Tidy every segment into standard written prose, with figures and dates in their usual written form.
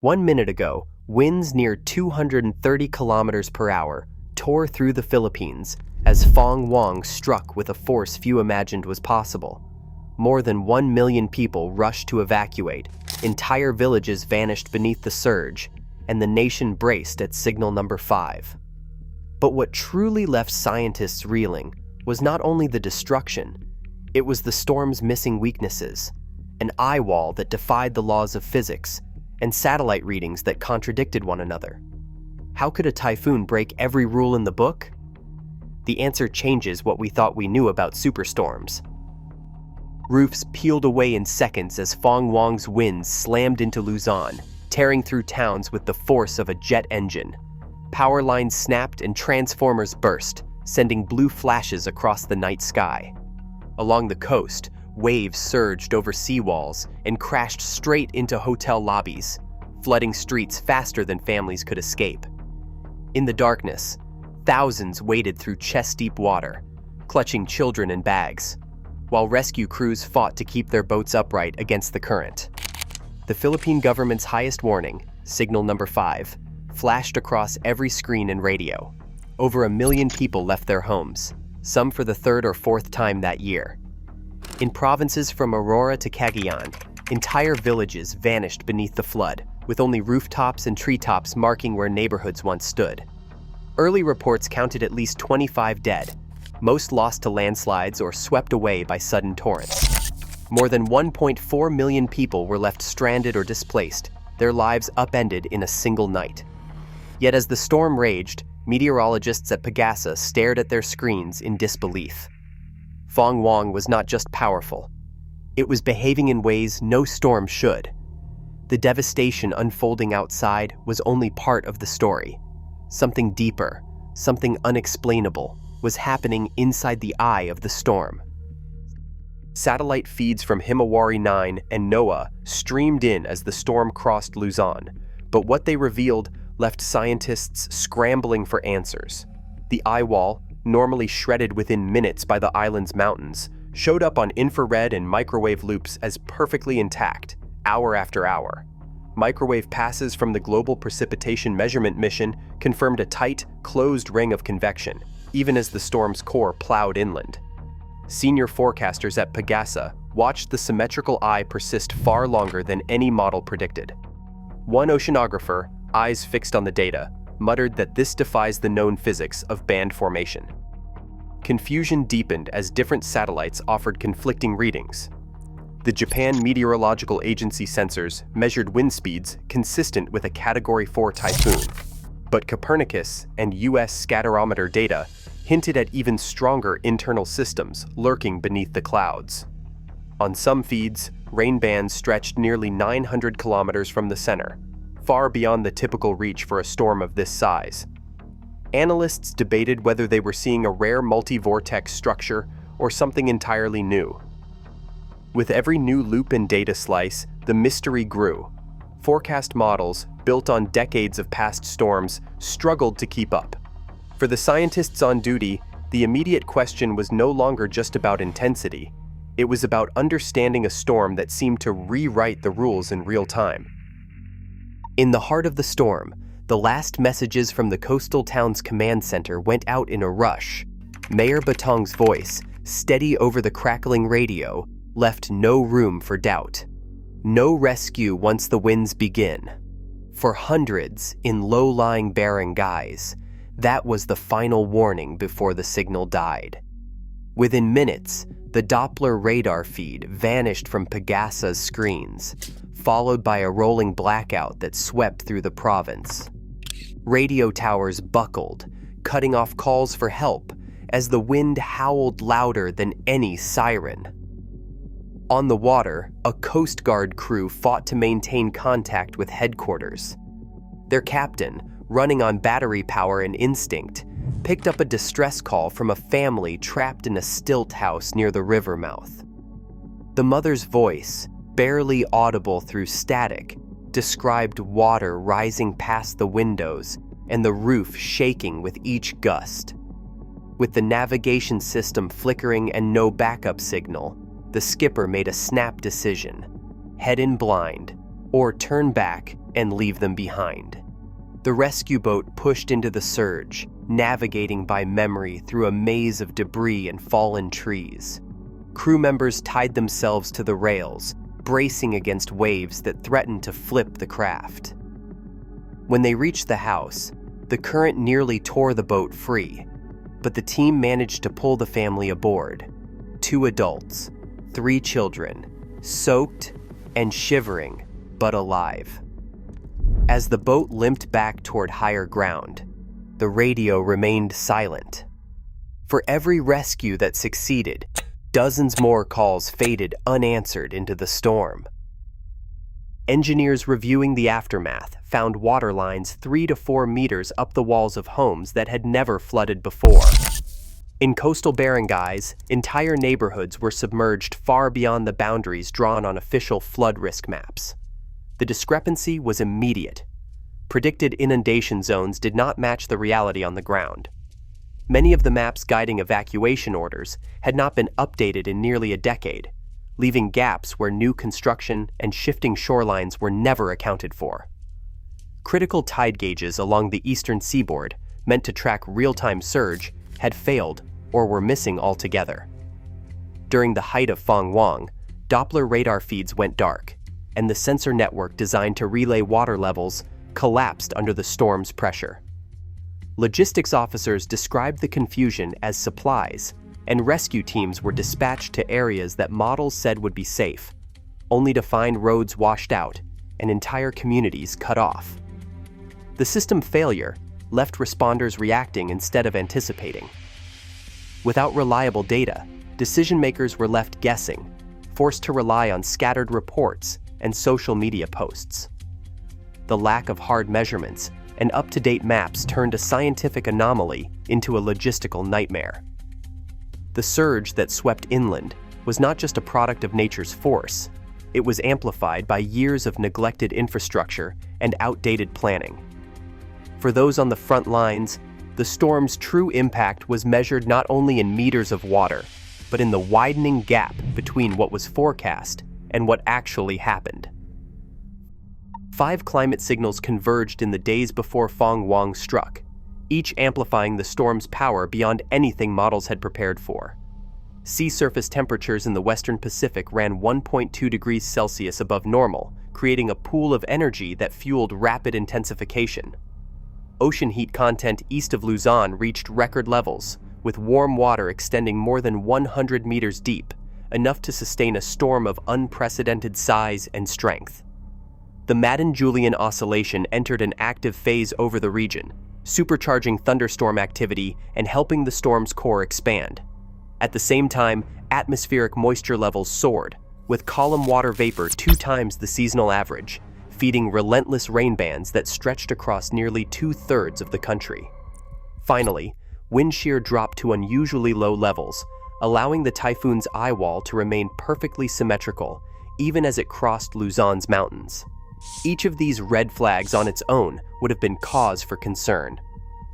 1 minute ago, winds near 230 kilometers per hour tore through the Philippines as Fung-wong struck with a force few imagined was possible. More than 1 million people rushed to evacuate, entire villages vanished beneath the surge, and the nation braced at signal number 5. But what truly left scientists reeling was not only the destruction, it was the storm's missing weaknesses, an eyewall that defied the laws of physics, and satellite readings that contradicted one another. How could a typhoon break every rule in the book? The answer changes what we thought we knew about superstorms. Roofs peeled away in seconds as Fung-wong's winds slammed into Luzon, tearing through towns with the force of a jet engine. Power lines snapped and transformers burst, sending blue flashes across the night sky. Along the coast, waves surged over seawalls and crashed straight into hotel lobbies, flooding streets faster than families could escape. In the darkness, thousands waded through chest-deep water, clutching children and bags, while rescue crews fought to keep their boats upright against the current. The Philippine government's highest warning, signal number 5, flashed across every screen and radio. Over 1 million people left their homes, some for the 3rd or 4th time that year. In provinces from Aurora to Cagayan, entire villages vanished beneath the flood, with only rooftops and treetops marking where neighborhoods once stood. Early reports counted at least 25 dead, most lost to landslides or swept away by sudden torrents. More than 1.4 million people were left stranded or displaced, their lives upended in a single night. Yet as the storm raged, meteorologists at Pagasa stared at their screens in disbelief. Fung-wong was not just powerful, it was behaving in ways no storm should. The devastation unfolding outside was only part of the story. Something deeper, something unexplainable, was happening inside the eye of the storm. Satellite feeds from Himawari 9 and NOAA streamed in as the storm crossed Luzon, but what they revealed left scientists scrambling for answers. The eyewall, normally shredded within minutes by the island's mountains, showed up on infrared and microwave loops as perfectly intact, hour after hour. Microwave passes from the Global Precipitation Measurement Mission confirmed a tight, closed ring of convection, even as the storm's core plowed inland. Senior forecasters at Pagasa watched the symmetrical eye persist far longer than any model predicted. One oceanographer, eyes fixed on the data, muttered that this defies the known physics of band formation. Confusion deepened as different satellites offered conflicting readings. The Japan Meteorological Agency sensors measured wind speeds consistent with a Category 4 typhoon, but Copernicus and US scatterometer data hinted at even stronger internal systems lurking beneath the clouds. On some feeds, rain bands stretched nearly 900 kilometers from the center, far beyond the typical reach for a storm of this size. Analysts debated whether they were seeing a rare multi-vortex structure or something entirely new. With every new loop and data slice, the mystery grew. Forecast models, built on decades of past storms, struggled to keep up. For the scientists on duty, the immediate question was no longer just about intensity. It was about understanding a storm that seemed to rewrite the rules in real time. In the heart of the storm, the last messages from the coastal town's command center went out in a rush. Mayor Batong's voice, steady over the crackling radio, left no room for doubt. No rescue once the winds begin. For hundreds in low-lying barangays, that was the final warning before the signal died. Within minutes, the Doppler radar feed vanished from Pagasa's screens, followed by a rolling blackout that swept through the province. Radio towers buckled, cutting off calls for help as the wind howled louder than any siren. On the water, a Coast Guard crew fought to maintain contact with headquarters. Their captain, running on battery power and instinct, picked up a distress call from a family trapped in a stilt house near the river mouth. The mother's voice, barely audible through static, described water rising past the windows and the roof shaking with each gust. With the navigation system flickering and no backup signal, the skipper made a snap decision. Head in blind, or turn back and leave them behind. The rescue boat pushed into the surge, navigating by memory through a maze of debris and fallen trees. Crew members tied themselves to the rails, bracing against waves that threatened to flip the craft. When they reached the house, the current nearly tore the boat free, but the team managed to pull the family aboard. 2 adults, 3 children, soaked and shivering, but alive. As the boat limped back toward higher ground, the radio remained silent. For every rescue that succeeded, dozens more calls faded unanswered into the storm. Engineers reviewing the aftermath found water lines 3 to 4 meters up the walls of homes that had never flooded before. In coastal barangays, entire neighborhoods were submerged far beyond the boundaries drawn on official flood risk maps. The discrepancy was immediate. Predicted inundation zones did not match the reality on the ground. Many of the maps guiding evacuation orders had not been updated in nearly a decade, leaving gaps where new construction and shifting shorelines were never accounted for. Critical tide gauges along the eastern seaboard, meant to track real-time surge, had failed or were missing altogether. During the height of Fung-wong, Doppler radar feeds went dark, and the sensor network designed to relay water levels collapsed under the storm's pressure. Logistics officers described the confusion as supplies, and rescue teams were dispatched to areas that models said would be safe, only to find roads washed out and entire communities cut off. The system failure left responders reacting instead of anticipating. Without reliable data, decision-makers were left guessing, forced to rely on scattered reports and social media posts. The lack of hard measurements and up-to-date maps turned a scientific anomaly into a logistical nightmare. The surge that swept inland was not just a product of nature's force, it was amplified by years of neglected infrastructure and outdated planning. For those on the front lines, the storm's true impact was measured not only in meters of water, but in the widening gap between what was forecast and what actually happened. 5 climate signals converged in the days before Fong Wong struck, each amplifying the storm's power beyond anything models had prepared for. Sea surface temperatures in the western Pacific ran 1.2 degrees Celsius above normal, creating a pool of energy that fueled rapid intensification. Ocean heat content east of Luzon reached record levels, with warm water extending more than 100 meters deep, enough to sustain a storm of unprecedented size and strength. The Madden-Julian Oscillation entered an active phase over the region, supercharging thunderstorm activity and helping the storm's core expand. At the same time, atmospheric moisture levels soared, with column water vapor 2 times the seasonal average, feeding relentless rain bands that stretched across nearly 2/3 of the country. Finally, wind shear dropped to unusually low levels, allowing the typhoon's eyewall to remain perfectly symmetrical, even as it crossed Luzon's mountains. Each of these red flags on its own would have been cause for concern.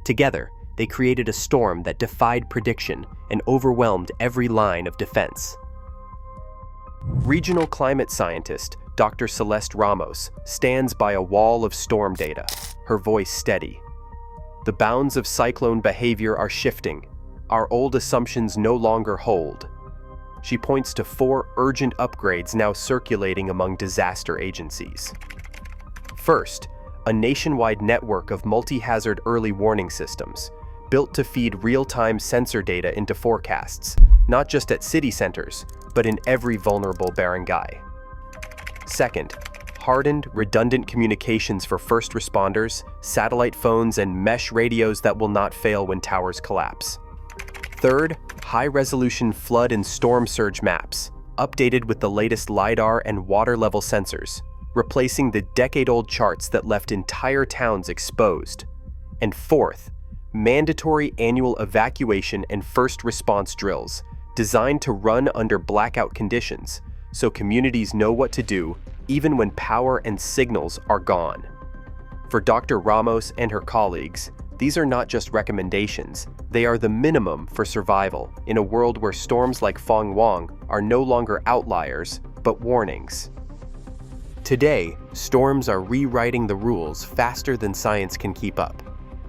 Together, they created a storm that defied prediction and overwhelmed every line of defense. Regional climate scientist Dr. Celeste Ramos stands by a wall of storm data, her voice steady. The bounds of cyclone behavior are shifting. Our old assumptions no longer hold. She points to 4 urgent upgrades now circulating among disaster agencies. First, a nationwide network of multi-hazard early warning systems, built to feed real-time sensor data into forecasts, not just at city centers, but in every vulnerable barangay. Second, hardened, redundant communications for first responders, satellite phones, and mesh radios that will not fail when towers collapse. Third, high-resolution flood and storm surge maps, updated with the latest LiDAR and water level sensors, replacing the decade-old charts that left entire towns exposed. And fourth, mandatory annual evacuation and first response drills, designed to run under blackout conditions, so communities know what to do even when power and signals are gone. For Dr. Ramos and her colleagues, these are not just recommendations, they are the minimum for survival in a world where storms like Fong Wong are no longer outliers, but warnings. Today, storms are rewriting the rules faster than science can keep up.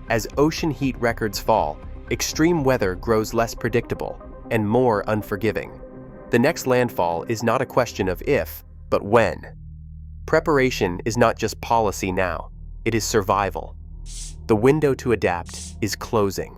As ocean heat records fall, extreme weather grows less predictable and more unforgiving. The next landfall is not a question of if, but when. Preparation is not just policy now, it is survival. The window to adapt is closing.